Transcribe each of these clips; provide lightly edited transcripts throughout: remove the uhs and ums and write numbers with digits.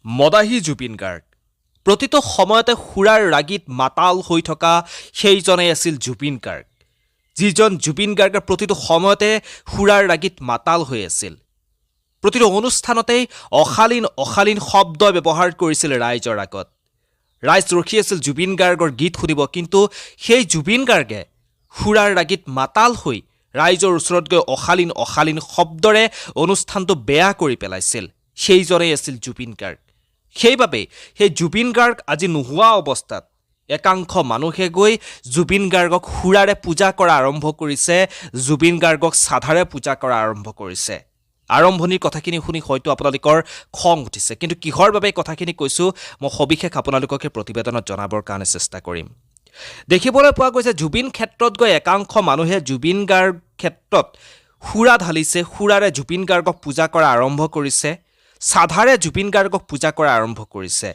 মদাহী জুবিন গাৰ্গ প্ৰতিটো সময়তে সুৰাৰ ৰাগীত মাতাল হৈ থকা সেইজনেই আছিল জুবিন গাৰ্গ যিজন জুবিন গাৰ্গে প্ৰতিটো সময়তে সুৰাৰ ৰাগীত মাতাল হৈ আছিল প্ৰতিটো অনুষ্ঠানতেই অশালীন শব্দ ব্যৱহাৰ কৰিছিল ৰাইজৰ আগত ৰাইজ ৰখি আছিল জুবিন গাৰ্গৰ গীত শুনিব কিন্তু সেই জুবিন গাৰ্গে সুৰাৰ ৰাগীত মাতাল হৈ ৰাইজৰ ওচৰত গৈ অশালীন শব্দৰে অনুষ্ঠানটো বেয়া কৰি পেলাইছিল সেইজনেই আছিল জুবিন গাৰ্গ সেইবাবে সেই জুবিন গাৰ্গ আজি নোহোৱা অৱস্থাত একাংশ মানুহে গৈ জুবিন গাৰ্গক সুৰাৰে পূজা কৰা আৰম্ভ কৰিছে জুবিন গাৰ্গক সাধাৰে পূজা কৰা আৰম্ভ কৰিছে আৰম্ভণিৰ কথাখিনি শুনি হয়তো আপোনালোকৰ খং উঠিছে কিন্তু কিহৰ বাবে কথাখিনি কৈছোঁ মই সবিশেষ আপোনালোকক এই প্ৰতিবেদনত জনাবৰ কাৰণে চেষ্টা কৰিম দেখিবলৈ পোৱা গৈছে জুবিন ক্ষেত্ৰত গৈ একাংশ মানুহে জুবিন গাৰ্গ ক্ষেত্ৰত সুৰা ঢালিছে সুৰাৰে জুবিন গাৰ্গক পূজা কৰা আৰম্ভ কৰিছে সাধাৰে জুবিন গাৰ্গক পূজা কৰা আৰম্ভ কৰিছে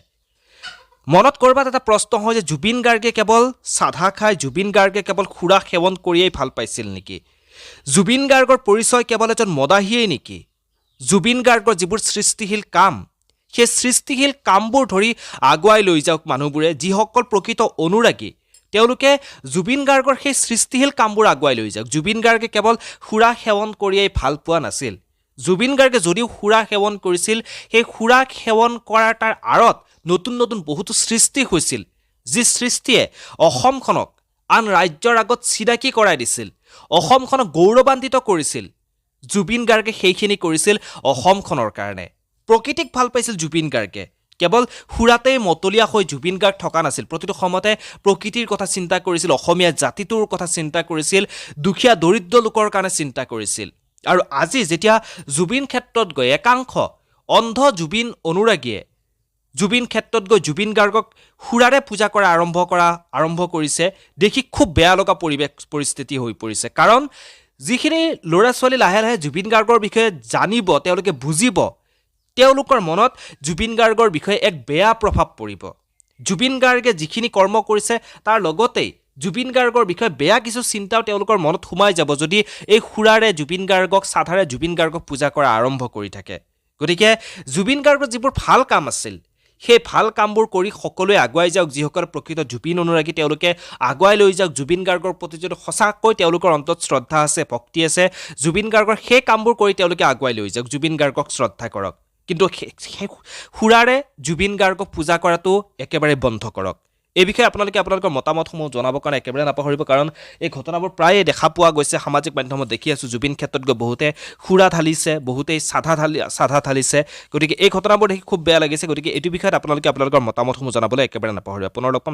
মনত কৰবাত এটা প্ৰশ্ন হয় যে জুবিন গাৰ্গে কেৱল সাধা খাই জুবিন গাৰ্গে কেৱল সুৰা সেৱন কৰিয়েই ভাল পাইছিল নেকি জুবিন গাৰ্গৰ পৰিচয় কেৱল এজন মদাহীয়েই নেকি জুবিন গাৰ্গৰ যিবোৰ সৃষ্টিশীল কাম সেই সৃষ্টিশীল কামবোৰ ধৰি আগুৱাই লৈ যাওক মানুহবোৰে যিসকল প্ৰকৃত অনুৰাগী তেওঁলোকে জুবিন গাৰ্গৰ সেই সৃষ্টিশীল কামবোৰ আগুৱাই লৈ যাওক জুবিন গাৰ্গে কেৱল সুৰা সেৱন কৰিয়েই ভাল পোৱা নাছিল জুবিন গাৰ্গে যদিও সুৰা সেৱন কৰিছিল সেই সুৰা সেৱন কৰাৰ তাৰ আঁৰত নতুন বহুতো সৃষ্টি হৈছিল যি সৃষ্টিয়ে অসমখনক আন ৰাজ্যৰ আগত চিনাকি কৰাই দিছিল অসমখনক গৌৰৱান্বিত কৰিছিল জুবিন গাৰ্গে সেইখিনি কৰিছিল অসমখনৰ কাৰণে প্ৰকৃতিক ভাল পাইছিল জুবিন গাৰ্গে কেৱল সুৰাতেই মতলীয়া হৈ জুবিন গাৰ্গ থকা নাছিল প্ৰতিটো সময়তে প্ৰকৃতিৰ কথা চিন্তা কৰিছিল অসমীয়া জাতিটোৰ কথা চিন্তা কৰিছিল দুখীয়া দৰিদ্ৰ লোকৰ কাৰণে চিন্তা কৰিছিল আৰু আজি যেতিয়া জুবিন ক্ষেত্ৰত গৈ একাংশ অন্ধ জুবিন অনুৰাগীয়ে জুবিন ক্ষেত্ৰত গৈ জুবিন গাৰ্গক সুৰাৰে পূজা কৰা আৰম্ভ কৰিছে দেখি খুব বেয়া লগা পৰিস্থিতি হৈ পৰিছে কাৰণ যিখিনি ল'ৰা ছোৱালী লাহে জুবিন গাৰ্গৰ বিষয়ে জানিব তেওঁলোকে বুজিব তেওঁলোকৰ মনত জুবিন গাৰ্গৰ বিষয়ে এক বেয়া প্ৰভাৱ পৰিব জুবিন গাৰ্গে যিখিনি কৰ্ম কৰিছে তাৰ লগতেই জুবিন গাৰ্গৰ বিষয়ে বেয়া কিছু চিন্তাও তেওঁলোকৰ মনত সোমাই যাব যদি এই সুৰাৰে জুবিন গাৰ্গক সাধাৰে জুবিন গাৰ্গক পূজা কৰা আৰম্ভ কৰি থাকে গতিকে জুবিন গাৰ্গৰ যিবোৰ ভাল কাম আছিল সেই ভাল কামবোৰ কৰি সকলোৱে আগুৱাই যাওক যিসকল প্ৰকৃত জুবিন অনুৰাগী তেওঁলোকে আগুৱাই লৈ যাওক জুবিন গাৰ্গৰ প্ৰতি যদি সঁচাকৈ তেওঁলোকৰ অন্তৰত শ্ৰদ্ধা আছে ভক্তি আছে জুবিন গাৰ্গৰ সেই কামবোৰ কৰি তেওঁলোকে আগুৱাই লৈ যাওক জুবিন গাৰ্গক শ্ৰদ্ধা কৰক কিন্তু সুৰাৰে জুবিন গাৰ্গক পূজা কৰাটো একেবাৰে বন্ধ কৰক এই বিষয়ে আপোনালোকৰ মতামতসমূহ জনাবৰ কাৰণে একেবাৰে নাপাহৰিব কাৰণ এই ঘটনাবোৰ প্ৰায়ে দেখা পোৱা গৈছে সামাজিক মাধ্যমত দেখি আছোঁ জুবিন ক্ষেত্ৰত গৈ বহুতে সুৰা ঢালিছে বহুতেই সাধা ঢালিছে গতিকে এই ঘটনাবোৰ দেখি খুব বেয়া লাগিছে গতিকে এইটো বিষয়ত আপোনালোকৰ মতামতসমূহ জনাবলৈ একেবাৰে নাপাহৰিব পুনৰ লগ পাম